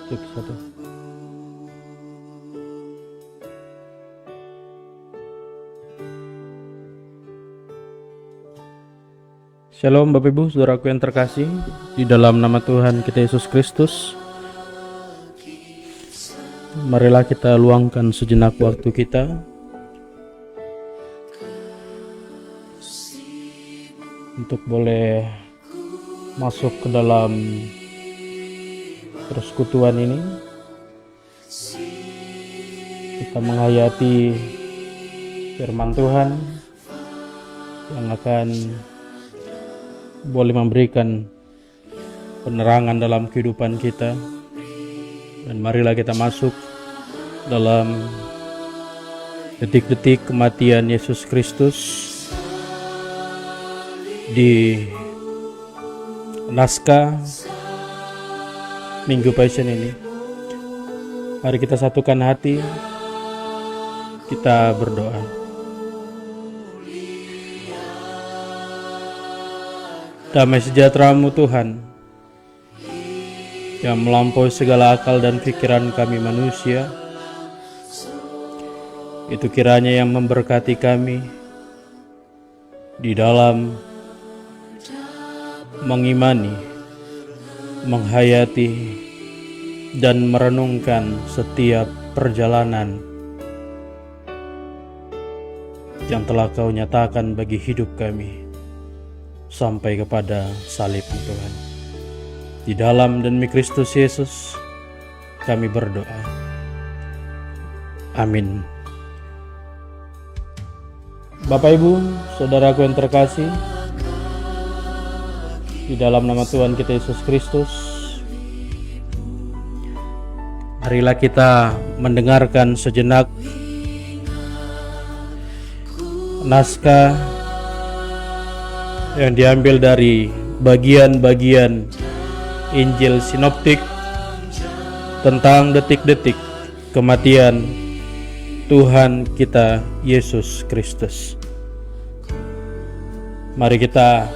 Cek satu. Shalom Bapak Ibu, saudaraku yang terkasih, di dalam nama Tuhan kita Yesus Kristus. Marilah kita luangkan sejenak waktu kita untuk boleh masuk ke dalam persekutuan ini. Kita menghayati firman Tuhan yang akan boleh memberikan penerangan dalam kehidupan kita. Dan marilah kita masuk dalam detik-detik kematian Yesus Kristus di naskah Minggu Passion ini. Mari kita satukan hati, kita berdoa. Damai sejahtera-Mu Tuhan, yang melampaui segala akal dan pikiran kami manusia, itu kiranya yang memberkati kami di dalam mengimani, menghayati, dan merenungkan setiap perjalanan yang telah Kau nyatakan bagi hidup kami sampai kepada salib-Mu Tuhan. Di dalam dan demi Kristus Yesus kami berdoa. Amin. Bapak Ibu, saudaraku yang terkasih, di dalam nama Tuhan kita Yesus Kristus, marilah kita mendengarkan sejenak naskah yang diambil dari bagian-bagian Injil Sinoptik tentang detik-detik kematian Tuhan kita Yesus Kristus. Mari kita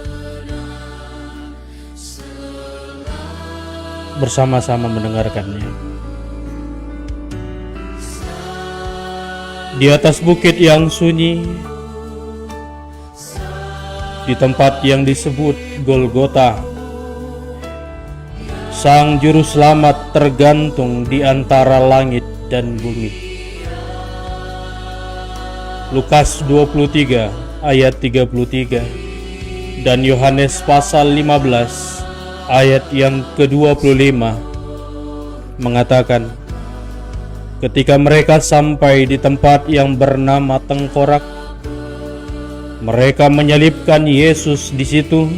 bersama-sama mendengarkannya. Di atas bukit yang sunyi, di tempat yang disebut Golgota, Sang Juru Selamat tergantung di antara langit dan bumi. Lukas 23 ayat 33 dan Yohanes pasal 15 ayat yang ke-25 mengatakan, ketika mereka sampai di tempat yang bernama Tengkorak, mereka menyalibkan Yesus di situ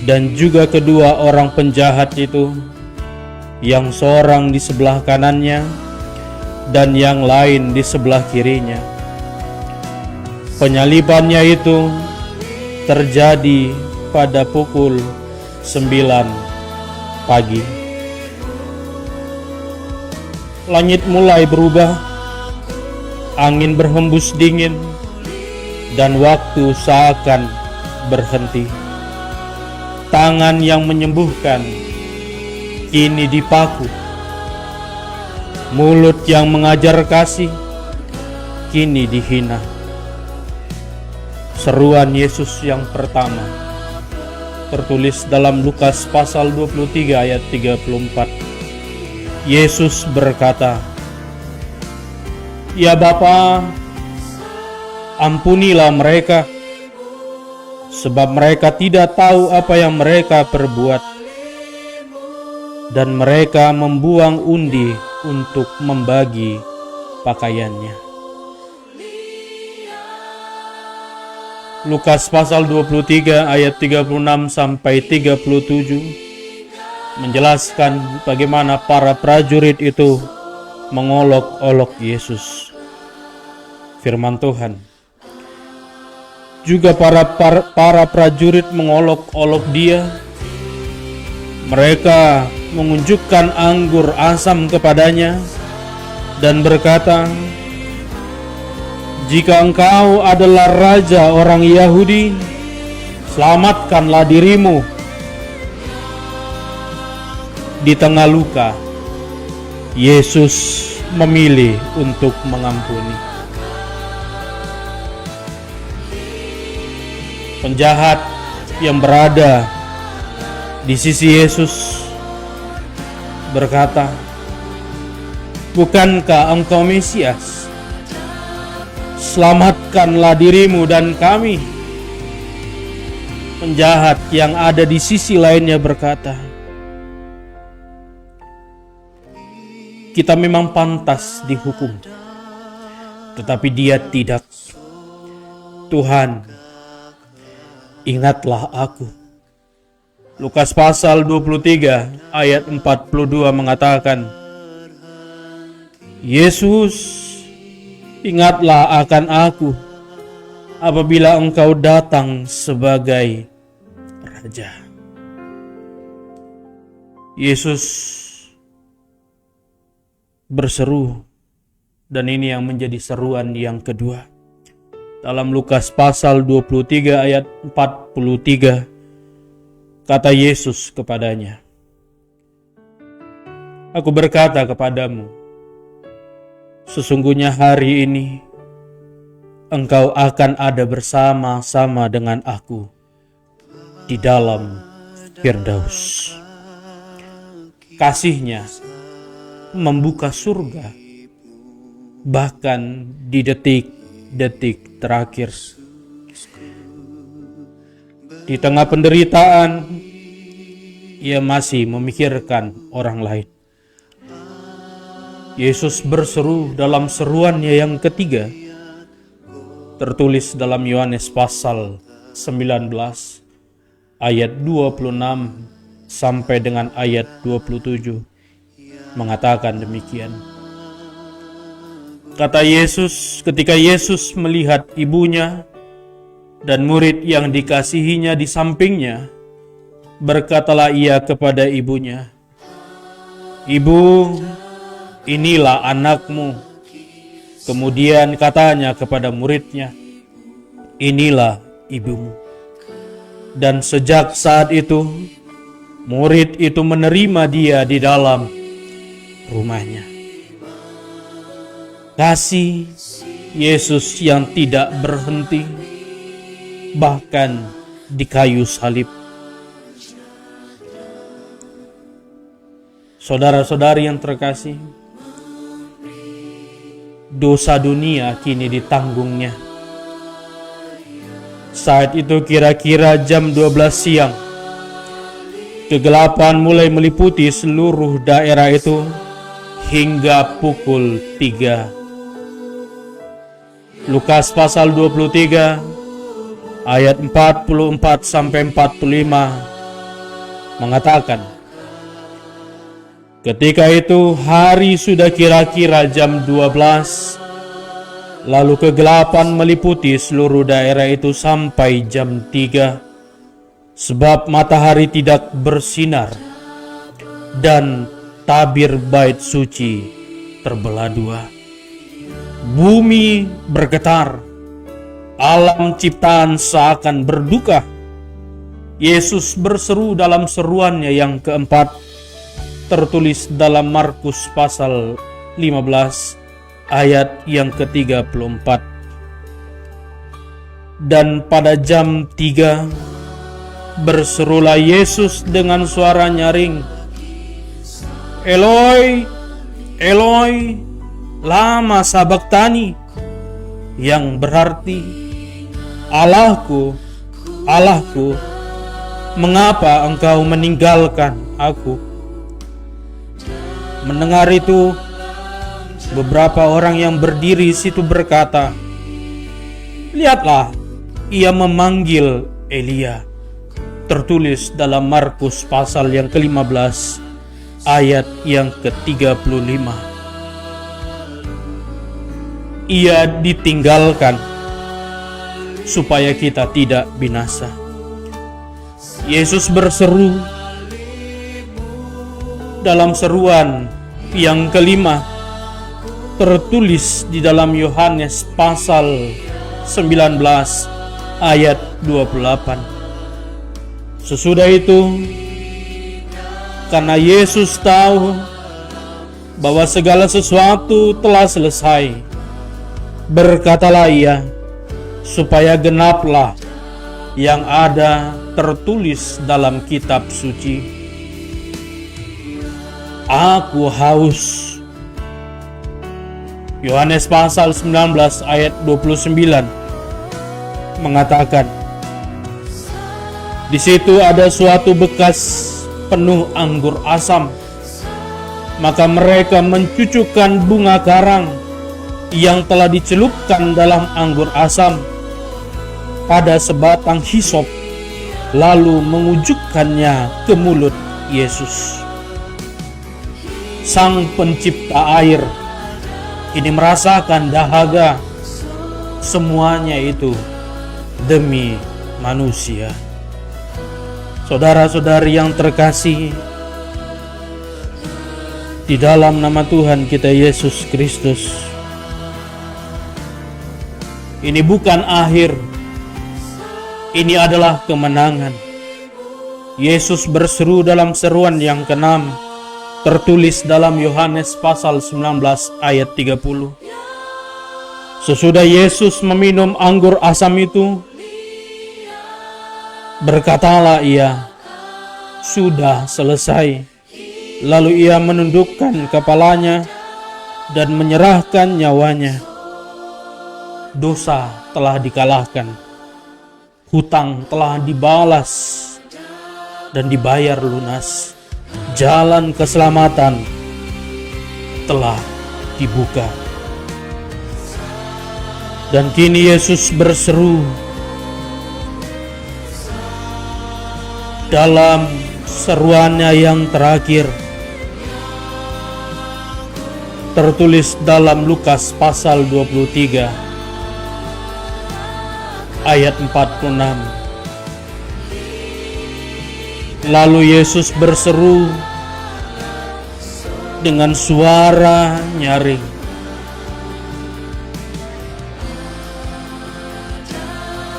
dan juga kedua orang penjahat itu, yang seorang di sebelah kanannya dan yang lain di sebelah kirinya. Penyalibannya itu terjadi pada pukul 9 pagi. Langit mulai berubah, angin berhembus dingin, dan waktu seakan berhenti. Tangan yang menyembuhkan kini dipaku. Mulut yang mengajar kasih kini dihina. Seruan Yesus yang pertama tertulis dalam Lukas pasal 23 ayat 34. Yesus berkata, "Ya Bapa, ampunilah mereka, sebab mereka tidak tahu apa yang mereka perbuat." Dan mereka membuang undi untuk membagi pakaiannya. Lukas pasal 23 ayat 36 sampai 37 menjelaskan bagaimana para prajurit itu mengolok-olok Yesus. Firman Tuhan, juga para prajurit mengolok-olok Dia. Mereka mengunjukkan anggur asam kepadanya dan berkata, "Jika engkau adalah raja orang Yahudi, selamatkanlah dirimu." Di tengah luka, Yesus memilih untuk mengampuni. Penjahat yang berada di sisi Yesus berkata, "Bukankah engkau Mesias? Selamatkanlah dirimu dan kami." Penjahat yang ada di sisi lainnya berkata, "Kita memang pantas dihukum, tetapi dia tidak. Tuhan, ingatlah aku." Lukas pasal 23 ayat 42 mengatakan, "Yesus, ingatlah akan aku apabila engkau datang sebagai Raja." Yesus berseru, dan ini yang menjadi seruan yang kedua. Dalam Lukas pasal 23 ayat 43, kata Yesus kepadanya, "Aku berkata kepadamu, sesungguhnya hari ini engkau akan ada bersama-sama dengan aku di dalam Firdaus." Kasih-Nya membuka surga bahkan di detik-detik terakhir. Di tengah penderitaan, Ia masih memikirkan orang lain. Yesus berseru dalam seruannya yang ketiga, tertulis dalam Yohanes pasal 19 ayat 26 sampai dengan ayat 27, mengatakan demikian. Kata Yesus, ketika Yesus melihat ibunya dan murid yang dikasihinya di sampingnya, berkatalah Ia kepada ibunya, "Ibu, inilah anakmu." Kemudian katanya kepada muridnya, "Inilah ibumu." Dan sejak saat itu, murid itu menerima dia di dalam rumahnya. Kasih Yesus yang tidak berhenti, bahkan di kayu salib. Saudara-saudari yang terkasih, dosa dunia kini ditanggungnya. Saat itu kira-kira jam 12 siang, kegelapan mulai meliputi seluruh daerah itu hingga pukul 3. Lukas pasal 23 ayat 44 sampai 45 mengatakan, ketika itu hari sudah kira-kira jam 12, lalu kegelapan meliputi seluruh daerah itu sampai jam 3, sebab matahari tidak bersinar dan tabir bait suci terbelah dua. Bumi bergetar, alam ciptaan seakan berduka. Yesus berseru dalam seruannya yang keempat, tertulis dalam Markus pasal 15 ayat yang ke-34. Dan pada jam 3 berserulah Yesus dengan suara nyaring, "Eloi, Eloi, lama sabachthani," yang berarti, "Allahku, Allahku, mengapa engkau meninggalkan aku?" Mendengar itu, beberapa orang yang berdiri situ berkata, "Lihatlah, ia memanggil Elia." Tertulis dalam Markus pasal yang ke-15 ayat yang ke-35. Ia ditinggalkan supaya kita tidak binasa. Yesus berseru dalam seruan yang kelima, tertulis di dalam Yohanes pasal 19 ayat 28. Sesudah itu, karena Yesus tahu bahwa segala sesuatu telah selesai. Berkatalah ia, supaya genaplah yang ada tertulis dalam kitab suci. Aku haus. Yohanes pasal 19 ayat 29 mengatakan, di situ ada suatu bekas penuh anggur asam. Maka mereka mencucukkan bunga karang yang telah dicelupkan dalam anggur asam pada sebatang hisop, lalu mengujukkannya ke mulut Yesus. Sang pencipta air ini merasakan dahaga. Semuanya itu demi manusia. Saudara-saudari yang terkasih, di dalam nama Tuhan kita Yesus Kristus, ini bukan akhir, ini adalah kemenangan. Yesus berseru dalam seruan yang ke-6, tertulis dalam Yohanes pasal 19 ayat 30. Sesudah Yesus meminum anggur asam itu, berkatalah ia, sudah selesai. Lalu ia menundukkan kepalanya dan menyerahkan nyawanya. Dosa telah dikalahkan, hutang telah dibalas dan dibayar lunas. Jalan keselamatan telah dibuka. Dan kini Yesus berseru dalam seruannya yang terakhir, tertulis dalam Lukas pasal 23 ayat 46. Lalu Yesus berseru dengan suara nyaring,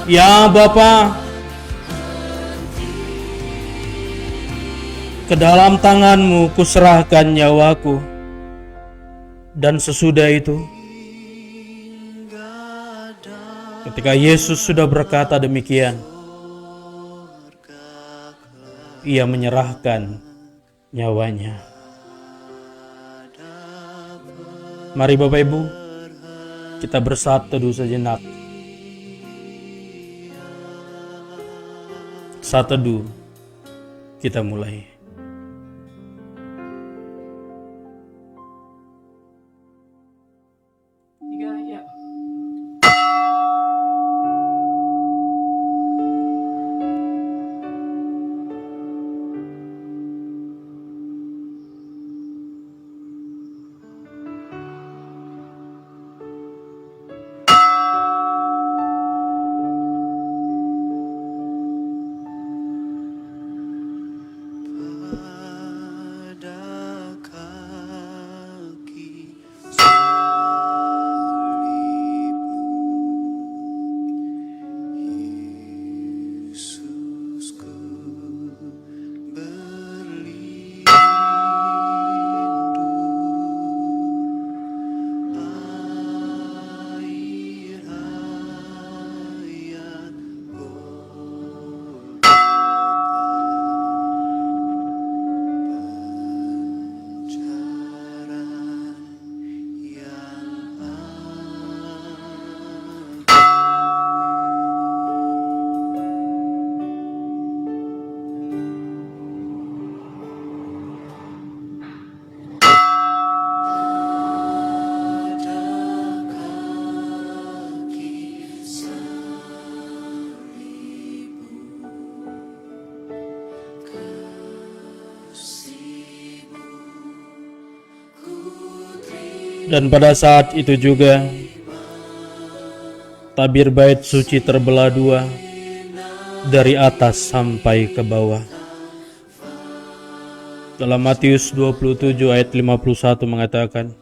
"Ya Bapa, ke dalam tangan-Mu kuserahkan nyawaku." Dan sesudah itu, ketika Yesus sudah berkata demikian, ia menyerahkan nyawanya. Mari Bapak Ibu, kita bersatu teduh sejenak. Saat teduh, kita mulai. Dan pada saat itu juga tabir bait suci terbelah dua dari atas sampai ke bawah. Dalam Matius 27 ayat 51 mengatakan,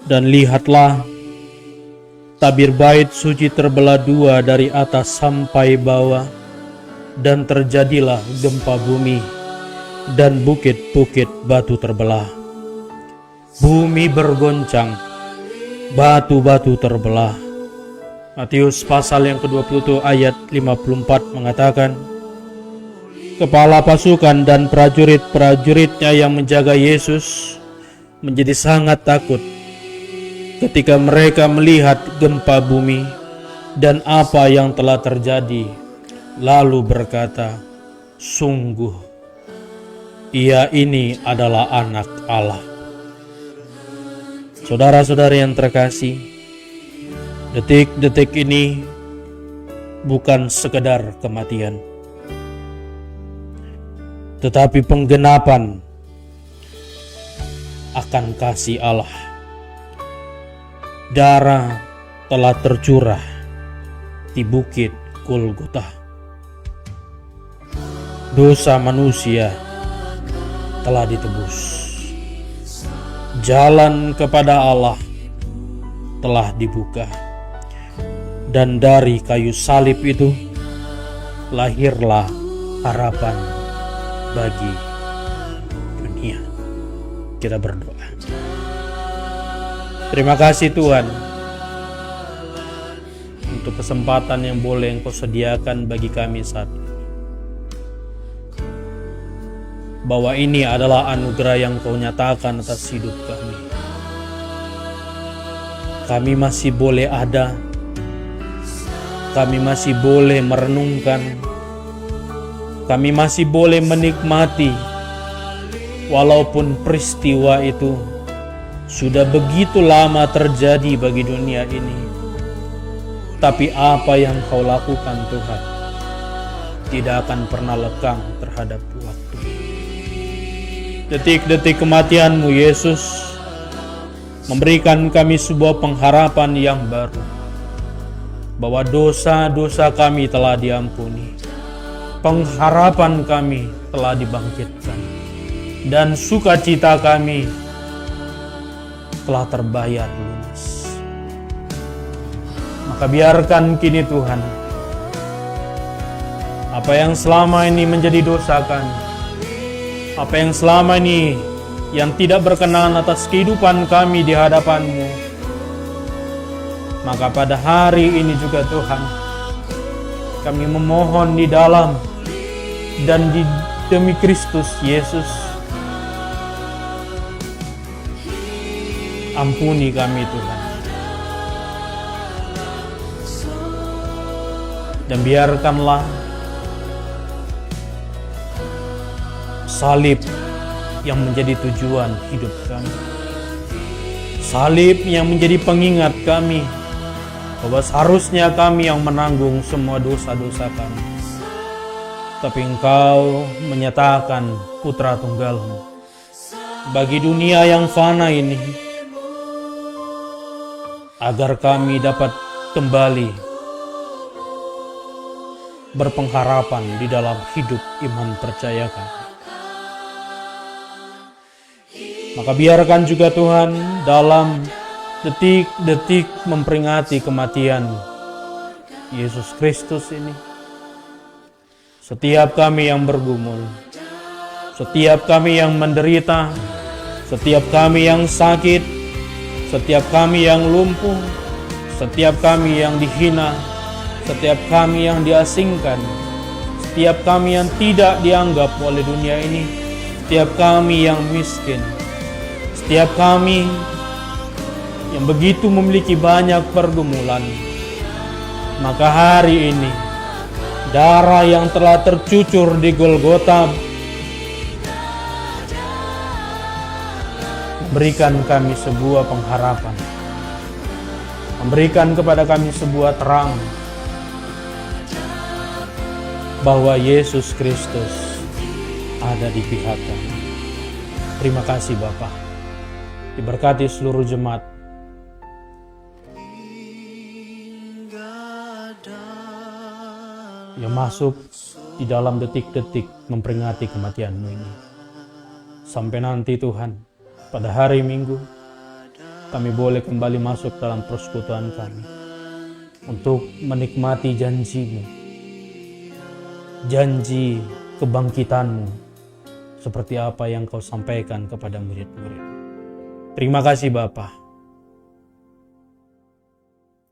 "Dan lihatlah, tabir bait suci terbelah dua dari atas sampai bawah, dan terjadilah gempa bumi, dan bukit-bukit batu terbelah. Bumi bergoncang, batu-batu terbelah. Matius pasal yang ke-20 ayat 54 mengatakan, kepala pasukan dan prajurit-prajuritnya yang menjaga Yesus menjadi sangat takut ketika mereka melihat gempa bumi dan apa yang telah terjadi, lalu berkata, sungguh, Ia ini adalah Anak Allah. Saudara-saudara yang terkasih, detik-detik ini bukan sekedar kematian, tetapi penggenapan akan kasih Allah. Darah telah tercurah di bukit Golgota. Dosa manusia telah ditebus. Jalan kepada Allah telah dibuka. Dan dari kayu salib itu lahirlah harapan bagi dunia. Kita berdoa. Terima kasih Tuhan untuk kesempatan yang boleh Engkau sediakan bagi kami saat ini. Bahwa ini adalah anugerah yang Kau nyatakan atas hidup kami. Kami masih boleh ada, kami masih boleh merenungkan, kami masih boleh menikmati, walaupun peristiwa itu sudah begitu lama terjadi bagi dunia ini. Tapi apa yang Kau lakukan Tuhan tidak akan pernah lekang terhadap waktu. Detik-detik kematian-Mu Yesus memberikan kami sebuah pengharapan yang baru, bahwa dosa-dosa kami telah diampuni, pengharapan kami telah dibangkitkan, dan sukacita kami telah terbayar lunas. Maka biarkan kini Tuhan, apa yang selama ini menjadi dosa kami, apa yang selama ini yang tidak berkenan atas kehidupan kami di hadapan-Mu, maka pada hari ini juga Tuhan, kami memohon di dalam dan demi Kristus Yesus, ampuni kami Tuhan. Dan biarkanlah salib yang menjadi tujuan hidup kami, salib yang menjadi pengingat kami bahwa seharusnya kami yang menanggung semua dosa-dosa kami, tapi Engkau menyatakan Putra Tunggal-Mu bagi dunia yang fana ini, agar kami dapat kembali berpengharapan di dalam hidup iman percaya kami. Maka biarkan juga Tuhan dalam detik-detik memperingati kematian Yesus Kristus ini, setiap kami yang bergumul, setiap kami yang menderita, setiap kami yang sakit, setiap kami yang lumpuh, setiap kami yang dihina, setiap kami yang diasingkan, setiap kami yang tidak dianggap oleh dunia ini, setiap kami yang miskin, setiap kami yang begitu memiliki banyak pergumulan, maka hari ini darah yang telah tercucur di Golgota memberikan kami sebuah pengharapan, memberikan kepada kami sebuah terang bahwa Yesus Kristus ada di pihak kami. Terima kasih Bapa. Diberkati seluruh jemaat. Yang masuk di dalam detik-detik memperingati kematian-Mu ini. Sampai nanti Tuhan, pada hari Minggu, kami boleh kembali masuk dalam persekutuan kami untuk menikmati janji-Mu, janji kebangkitan-Mu seperti apa yang Kau sampaikan kepada murid-murid. Terima kasih Bapa.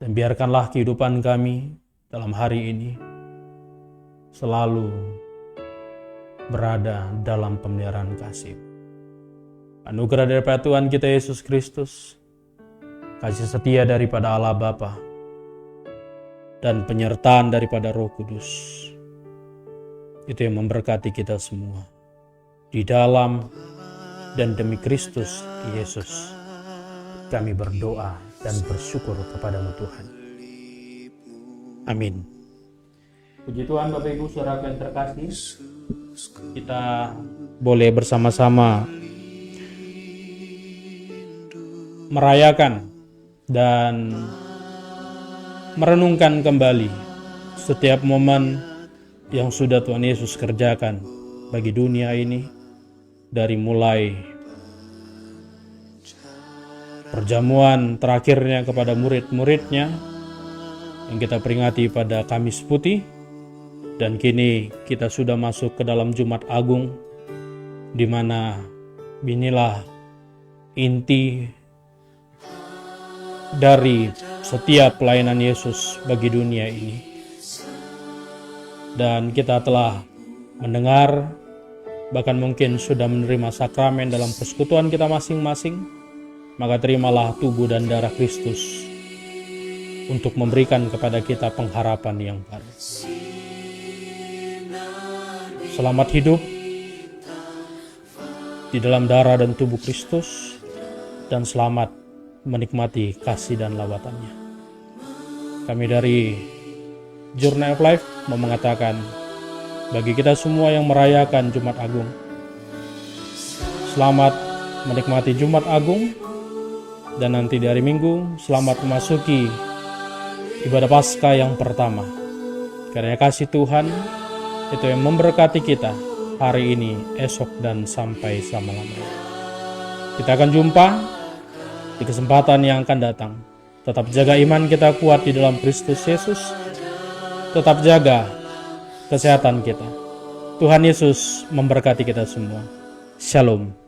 Dan biarkanlah kehidupan kami dalam hari ini selalu berada dalam pemeliharaan kasih. Anugerah daripada Tuhan kita Yesus Kristus, kasih setia daripada Allah Bapa, dan penyertaan daripada Roh Kudus, itu yang memberkati kita semua. Di dalam dan demi Kristus Yesus, kami berdoa dan bersyukur kepadamu Tuhan. Amin. Puji Tuhan Bapak Ibu Saudara yang terkasih, kita boleh bersama-sama merayakan dan merenungkan kembali setiap momen yang sudah Tuhan Yesus kerjakan bagi dunia ini, dari mulai perjamuan terakhirnya kepada murid-muridnya yang kita peringati pada Kamis Putih, dan kini kita sudah masuk ke dalam Jumat Agung, di mana inilah inti dari setiap pelayanan Yesus bagi dunia ini. Dan kita telah mendengar, bahkan mungkin sudah menerima sakramen dalam persekutuan kita masing-masing. Maka terimalah tubuh dan darah Kristus untuk memberikan kepada kita pengharapan yang baru. Selamat hidup di dalam darah dan tubuh Kristus, dan selamat menikmati kasih dan lawatannya. Kami dari Journey of Life mau mengatakan, bagi kita semua yang merayakan Jumat Agung, selamat menikmati Jumat Agung, dan nanti di hari Minggu selamat memasuki ibadah Paskah yang pertama. Karena kasih Tuhan itu yang memberkati kita hari ini, esok, dan sampai selama-lamanya. Kita akan jumpa di kesempatan yang akan datang. Tetap jaga iman kita kuat di dalam Kristus Yesus. Tetap jaga kesehatan kita. Tuhan Yesus memberkati kita semua. Shalom.